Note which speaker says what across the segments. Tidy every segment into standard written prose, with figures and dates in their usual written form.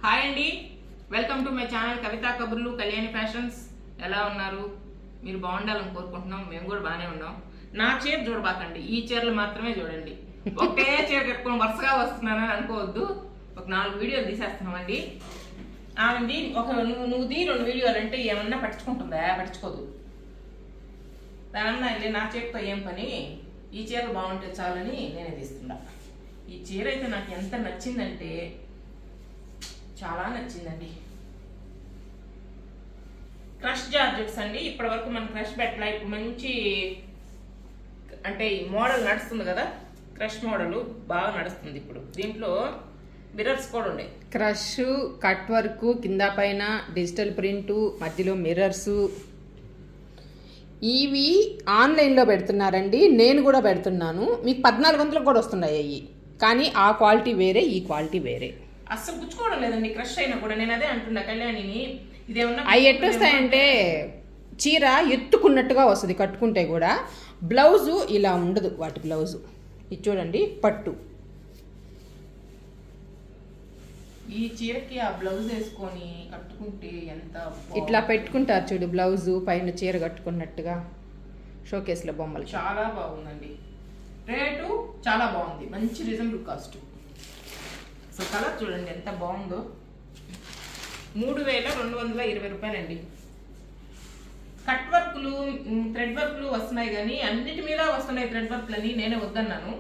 Speaker 1: Hi అండి, welcome to my channel కవితా కబుర్లు Kalyani fashions. ఎలా ఉన్నారు? మీరు బాగుండాలని కోరుకుంటున్నాం. మేము కూడా బాగానే ఉన్నాం. నా చీర చూడబాకండి, ఈ చీరలు మాత్రమే చూడండి. ఒకే చీర కట్టుకొని వరుసగా వస్తున్నానని అనుకోవద్దు. ఒక 4 వీడియోలు తీసేస్తున్నామండి. ఆమెది నువ్వుది 2 వీడియోలు అంటే ఏమన్నా పట్టించుకుంటుందా? పట్టించుకోదు. దానన్నా నా చీరతో ఏం పని, ఈ చీరలు బాగుంటే చాలని నేనే తీస్తున్నా. ఈ చీర అయితే నాకు ఎంత నచ్చిందంటే చాలా నచ్చిందండి. క్రష్ జార్జెట్స్ అండి. ఇప్పటి వరకు మనం క్రష్ పెట్టలే. ఇప్పుడు మంచి అంటే ఈ మోడల్ నడుస్తుంది కదా, క్రష్ మోడల్ బాగా నడుస్తుంది ఇప్పుడు. దీంట్లో మిర్రర్స్ కూడా ఉన్నాయి.
Speaker 2: క్రష్, కట్ వర్క్, కింద పైన డిజిటల్ ప్రింట్, మధ్యలో మిర్రర్స్. ఇవి ఆన్లైన్లో పెడుతున్నారండి, నేను కూడా పెడుతున్నాను. మీకు 1400 కూడా వస్తున్నాయి అవి. కానీ ఆ క్వాలిటీ వేరే, ఈ క్వాలిటీ వేరే.
Speaker 1: అస్సలు పుచ్చుకోవడం లేదండి క్రష్ అయినా కూడా. నేను అదే అంటున్నా కళ్యాణిని, ఇదేమన్నా
Speaker 2: అవి ఎట్టు వస్తాయంటే చీర ఎత్తుకున్నట్టుగా వస్తుంది కట్టుకుంటే కూడా. బ్లౌజు ఇలా ఉండదు. వాటి బ్లౌజు ఇది చూడండి, పట్టు.
Speaker 1: ఈ చీరకి ఆ బ్లౌజ్ వేసుకొని కట్టుకుంటే ఎంత
Speaker 2: ఇట్లా పెట్టుకుంటారు చూడు, బ్లౌజు పైన చీర కట్టుకున్నట్టుగా షోకేస్లో బొమ్మలు.
Speaker 1: చాలా బాగుందండి. రేటు చాలా బాగుంది, మంచి రీజనబుల్ కాస్ట్. అసలు కలర్ చూడండి ఎంత బాగుందో. 3220 రూపాయలండి. కట్ వర్క్లు, థ్రెడ్ వర్క్లు వస్తున్నాయి కానీ అన్నిటి మీద వస్తున్నాయి థ్రెడ్ వర్క్లని. నేనే వద్దన్నాను.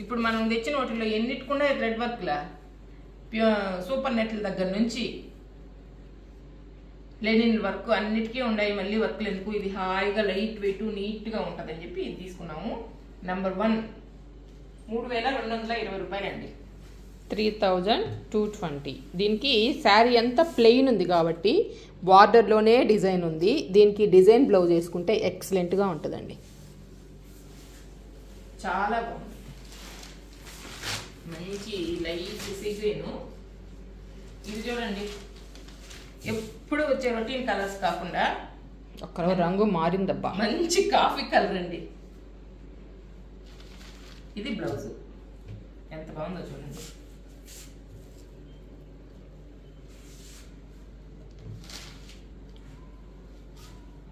Speaker 1: ఇప్పుడు మనం తెచ్చిన వాటిలో ఎన్నిటికుండా థ్రెడ్ వర్క్లా, సూపర్ నెట్ల దగ్గర నుంచి లెనిన్ వర్క్ అన్నిటికీ ఉన్నాయి. మళ్ళీ వర్క్లు ఎందుకు, ఇది హాయిగా లైట్ వెయిట్ నీట్గా ఉంటుందని చెప్పి ఇది తీసుకున్నాము. నెంబర్ 1 3220 రూపాయలండి.
Speaker 2: 3220. దీనికి శారీ అంతా ప్లెయిన్ ఉంది కాబట్టి బార్డర్లోనే డిజైన్ ఉంది. దీనికి డిజైన్ బ్లౌజ్ వేసుకుంటే ఎక్సలెంట్గా ఉంటుందండి.
Speaker 1: చాలా బాగుంది, మంచి లైట్ సీగ్రీను. ఇది చూడండి, ఎప్పుడు వచ్చే రొటీన్ కలర్స్ కాకుండా
Speaker 2: ఒక్కరో రంగు మారిందబ్బా,
Speaker 1: మంచి కాఫీ కలర్ అండి. ఇది బ్లౌజ్ ఎంత బాగుందో చూడండి.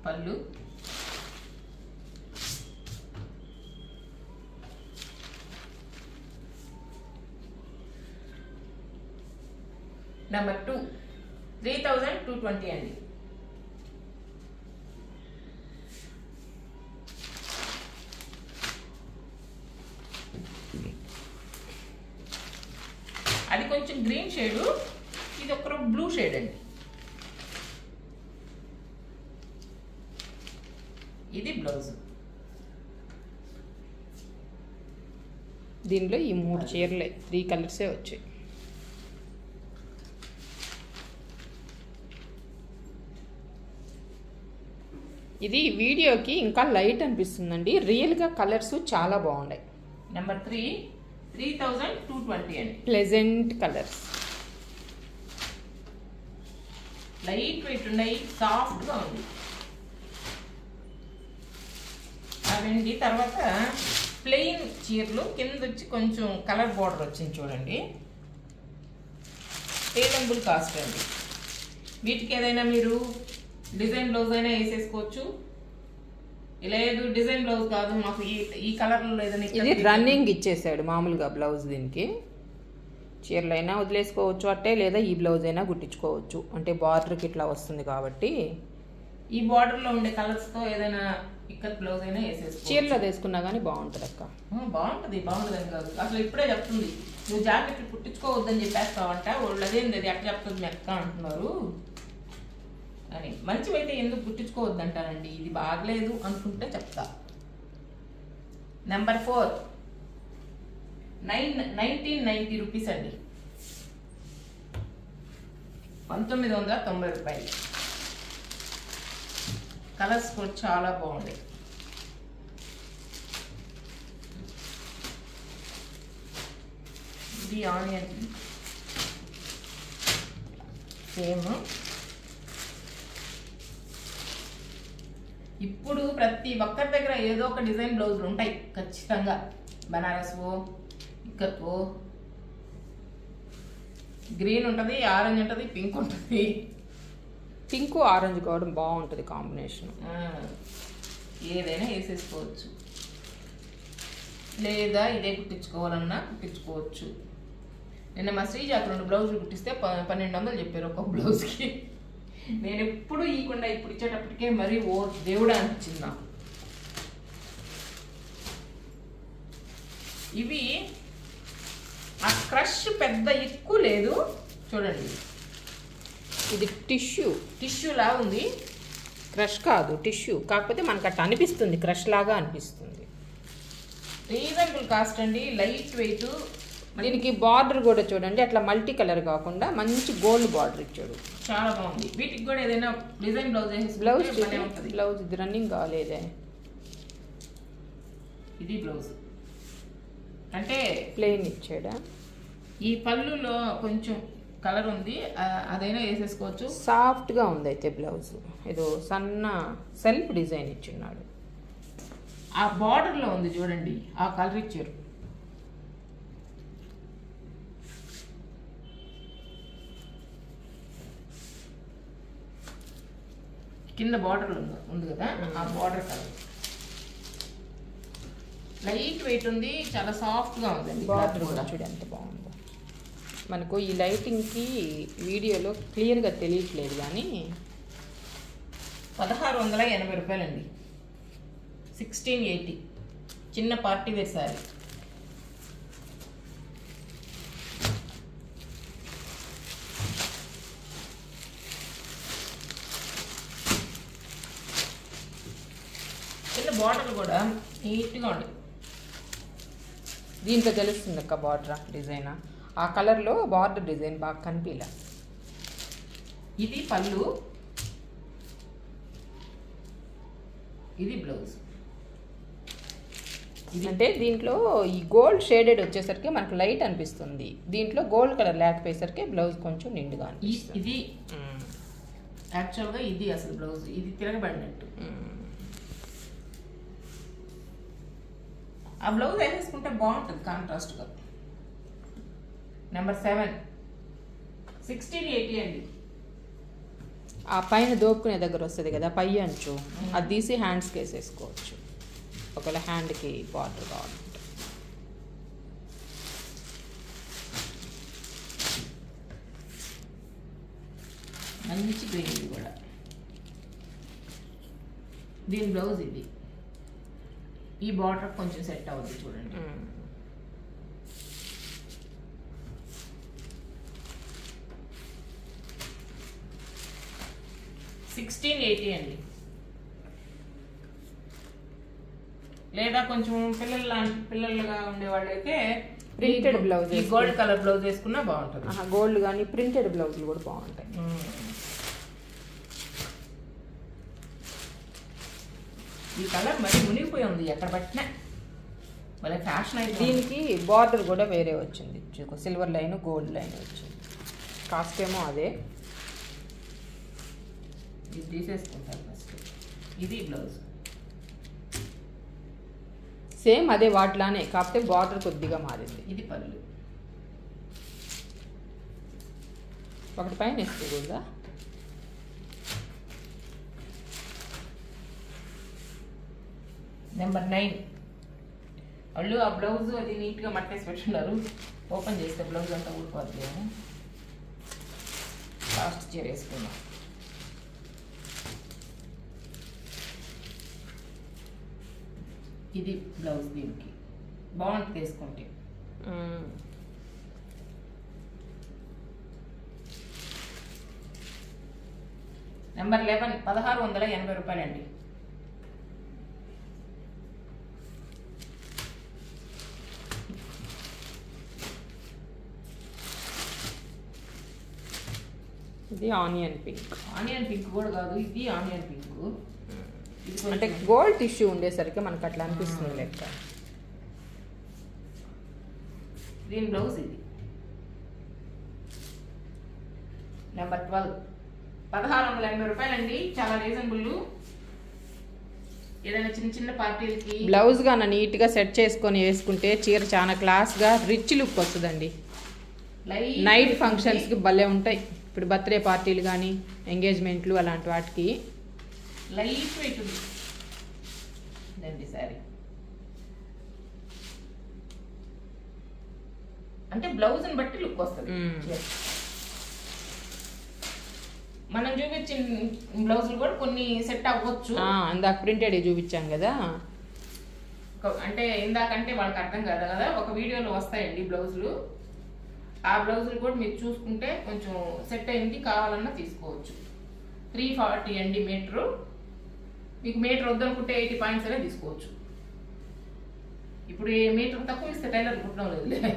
Speaker 1: పళ్ళు, నెంబర్ 2 3220 అండి. అది కొంచెం గ్రీన్ షేడు, ఇది ఒక బ్లూ షేడ్ అండి. ఇది బ్లౌజ్.
Speaker 2: దీనిలో ఈ 3 చీరలే 3 కలర్సే వచ్చాయి. ఇది వీడియోకి ఇంకా లైట్ అనిపిస్తుందండి, రియల్గా కలర్స్ చాలా బాగున్నాయి.
Speaker 1: నెంబర్ 3 3220 అండి.
Speaker 2: ప్లెజెంట్ కలర్స్,
Speaker 1: లైట్ వెయిట్ ఉన్నాయి, సాఫ్ట్గా ఉంది అవండి. తర్వాత ప్లెయిన్ చీరలు కింద వచ్చి కొంచెం కలర్ బార్డర్ వచ్చింది చూడండి. రీజనబుల్ కాస్ట్ అండి. వీటికి ఏదైనా మీరు డిజైన్ బ్లౌజ్ అయినా వేసేసుకోవచ్చు. లేదు డిజైన్ బ్లౌజ్ కాదు మాకు ఈ కలర్లో ఏదైనా,
Speaker 2: ఇది రన్నింగ్ ఇచ్చేసాడు మామూలుగా బ్లౌజ్. దీనికి చీరలైనా వదిలేసుకోవచ్చు అట్టే, లేదా ఈ బ్లౌజ్ అయినా కుట్టించుకోవచ్చు. అంటే బార్డర్కి ఇట్లా వస్తుంది కాబట్టి
Speaker 1: ఈ బార్డర్లో ఉండే కలర్స్తో ఏదైనా ఇక్కత్ బ్లౌజ్ అయినా వేసేసుకోవచ్చు.
Speaker 2: చీరలో వేసుకున్నా కానీ బాగుంటుంది అక్క.
Speaker 1: బాగుంటుందని కాదు, అసలు ఇప్పుడే చెప్తుంది నువ్వు జాకెట్లు కుట్టించుకోవద్దని చెప్పేస్తావంట. వాళ్ళు అదేంది అది ఎట్లా చెప్తుంది మీ అక్క అంటున్నారు అని. మంచివైతే ఎందుకు కుట్టించుకోవద్దంటానండి, ఇది బాగలేదు అనుకుంటే చెప్తా. నెంబర్ 4 1990 రూపీస్ అండి. 1990 రూపాయలు. కలర్స్ కూడా చాలా బాగుంది. ఇది ఆనియన్ సేమ్. ఇప్పుడు ప్రతి ఒక్కరి దగ్గర ఏదో ఒక డిజైన్ బ్లౌజులు ఉంటాయి ఖచ్చితంగా. బనారస్ ఇక్కత్వో గ్రీన్ ఉంటుంది, ఆరెంజ్ ఉంటుంది, పింక్ ఉంటుంది.
Speaker 2: పింక్ ఆరెంజ్ కావడం బాగుంటుంది కాంబినేషన్.
Speaker 1: ఏదైనా వేసేసుకోవచ్చు, లేదా ఇదే కుట్టించుకోవాలన్నా కుట్టించుకోవచ్చు. నిన్న మా శ్రీజాకు 2 బ్లౌజులు కుట్టిస్తే 1200 చెప్పారు ఒక్కొక్క బ్లౌజ్కి. నేను ఎప్పుడు ఇవ్వకుండా ఇప్పుడు ఇచ్చేటప్పటికే మరీ ఓ దేవుడా అనిపించింది నాకు. ఇవి ఆ క్రష్ పెద్ద ఎక్కువ లేదు చూడండి.
Speaker 2: ఇది టిష్యూ
Speaker 1: లాగా ఉంది,
Speaker 2: క్రష్ కాదు టిష్యూ. కాకపోతే మనకు అట్లా అనిపిస్తుంది, క్రష్ లాగా అనిపిస్తుంది.
Speaker 1: రీజనబుల్ కాస్ట్ అండి, లైట్ వెయిట్.
Speaker 2: దీనికి బార్డర్ కూడా చూడండి, అట్లా మల్టీ కలర్ కాకుండా మంచి గోల్డ్ బార్డర్ ఇచ్చాడు,
Speaker 1: చాలా బాగుంది. వీటికి కూడా ఏదైనా డిజైన్
Speaker 2: బ్లౌజ్ ఇది రన్నింగ్ కాలేదే.
Speaker 1: ఇది బ్లౌజ్ అంటే
Speaker 2: ప్లెయిన్ ఇచ్చాడా.
Speaker 1: ఈ పళ్ళులో కొంచెం కలర్ ఉంది, అదైనా వేసేసుకోవచ్చు.
Speaker 2: సాఫ్ట్గా ఉంది అయితే బ్లౌజ్. ఏదో సన్న సెల్ఫ్ డిజైన్ ఇచ్చున్నాడు.
Speaker 1: ఆ బార్డర్లో ఉంది చూడండి, ఆ కలర్ ఇచ్చారు. కింద బార్డర్ ఉంది కదా, ఆ బార్డర్ కలర్ లైట్ వెయిట్ ఉంది, చాలా సాఫ్ట్గా ఉందండి.
Speaker 2: బార్డర్ కూడా చూడండి ఎంత బాగుందో. మనకు ఈ లైటింగ్కి వీడియోలో క్లియర్గా తెలియట్లేదు కానీ
Speaker 1: 1680 రూపాయలండి, 1680. చిన్న పార్టీ వేర్ సారీ. చిన్న బార్డర్ కూడా నీట్గా ఉంది.
Speaker 2: దీంట్లో తెలుస్తుంది అక్క బార్డర్ డిజైన్. ఆ కలర్లో బార్డర్ డిజైన్ బాగా కనిపించలే.
Speaker 1: ఇది పళ్ళు, ఇది బ్లౌజ్.
Speaker 2: అంటే దీంట్లో ఈ గోల్డ్ షేడెడ్ వచ్చేసరికి మనకు లైట్ అనిపిస్తుంది, దీంట్లో గోల్డ్ కలర్ లేకపోయేసరికి బ్లౌజ్ కొంచెం నిండుగా అనిపిస్తుంది.
Speaker 1: ఇది యాక్చువల్గా ఇది అసలు బ్లౌజ్, ఇది తిరగబడినట్టు. ఆ బ్లౌజ్ వేసేసుకుంటే బాగుంటుంది కాంట్రాస్ట్గా. నెంబర్ 7 1680 అండి.
Speaker 2: ఆ పైన దోపుకునే దగ్గర వస్తుంది కదా పై అంచు, అది తీసి హ్యాండ్స్కి వేసేసుకోవచ్చు ఒకవేళ హ్యాండ్కి బార్డర్ కావాలంటే.
Speaker 1: మంచి గ్రీన్ ఇది కూడా. దీని బ్లౌజ్ ఇది. ఈ బార్డర్ కొంచెం సెట్ అవుతుంది చూడండి. 1680 అండి. లేదా కొంచెం పిల్లలుగా ఉండేవాళ్ళు అయితే
Speaker 2: printed blouse,
Speaker 1: gold colour blouse వేసుకున్నా బాగుంటుంది.
Speaker 2: గోల్డ్ కానీ ప్రింటెడ్ బ్లౌజులు కూడా బాగుంటాయి.
Speaker 1: ఈ కలర్ మరి మునిగిపోయి ఉంది, ఎక్కడ పట్టినా మళ్ళీ ఫ్యాషన్ అయితే.
Speaker 2: దీనికి బార్డర్ కూడా వేరే వచ్చింది, సిల్వర్ లైన్ గోల్డ్ లైన్ వచ్చింది. కాస్ట్ ఏమో అదే.
Speaker 1: ఇది తీసేసుకుంటారు ఫస్ట్. ఇది బ్లౌజ్
Speaker 2: సేమ్ అదే వాటిలానే, కాకపోతే బార్డర్ కొద్దిగా మారింది.
Speaker 1: ఇది పళ్ళు.
Speaker 2: ఒకటి పైన వేస్తే కూడా
Speaker 1: నెంబర్ 9. వాళ్ళు ఆ బ్లౌజ్ అది నీట్గా మట్టేసి పెట్టున్నారు, ఓపెన్ చేస్తే బ్లౌజ్ అంతా ఊడిపోద్ది అని లాస్ట్ చీర వేసుకున్నాం. ఇది బ్లౌజ్, దీనికి బాగుంటుంది వేసుకుంటే. నెంబర్ 11 1680 రూపాయలండి.
Speaker 2: ఇది ఆనియన్ పింక్.
Speaker 1: ఆనియన్ పింక్ కూడా కాదు, ఇది ఆనియన్ పింక్.
Speaker 2: అంటే గోల్డ్ టిష్యూ ఉండేసరికి మనకు అట్లా అనిపిస్తుంది లెక్క.
Speaker 1: దీని బ్లౌజ్ ఇది. నెంబర్ 12 1680 రూపాయలండి, చాలా రీజనబుల్. ఏదైనా చిన్న చిన్న పార్టీలకి
Speaker 2: బ్లౌజ్ గా నీట్గా సెట్ చేసుకొని వేసుకుంటే చీర చాలా క్లాస్గా రిచ్ లుక్ వస్తుందండి. నైట్ ఫంక్షన్స్కి భలే ఉంటాయి. ఇప్పుడు బర్త్డే పార్టీలు కానీ ఎంగేజ్మెంట్లు అలాంటి వాటికి
Speaker 1: లైట్ వెయిట్ ఉంది. ఇదండి శారీ. అంటే బ్లౌజ్ని బట్టి లుక్ వస్తుంది. మనం చూపించిన బ్లౌజులు కూడా కొన్ని సెట్ అవ్వచ్చు.
Speaker 2: ఇందాక ప్రింటెడ్ చూపించాం కదా,
Speaker 1: అంటే ఇందాకంటే వాళ్ళకి అర్థం కాదు కదా, ఒక వీడియోలో వస్తాయండి బ్లౌజులు. ఆ బ్లౌజులు కూడా మీరు చూసుకుంటే కొంచెం సెట్ అయింది కావాలన్నా తీసుకోవచ్చు. 340 అండి మీటరు. మీకు మీటర్ వద్దనుకుంటే 80 పాయింట్స్ అయినా తీసుకోవచ్చు. ఇప్పుడు ఏ మీటర్ తక్కువ ఇస్తే టైలర్ కుట్టడం లేదు.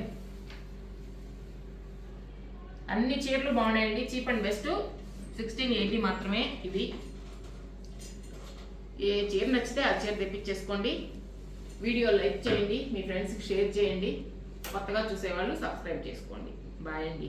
Speaker 1: అన్ని చీరలు బాగున్నాయండి. Cheap and best. 1680 మాత్రమే ఇది. ఏ చీర నచ్చితే ఆ చీర తెప్పించేసుకోండి. వీడియో లైక్ చేయండి, మీ ఫ్రెండ్స్కి షేర్ చేయండి. కొత్తగా చూసేవాళ్ళు సబ్స్క్రైబ్ చేసుకోండి. బాయ్ అండి.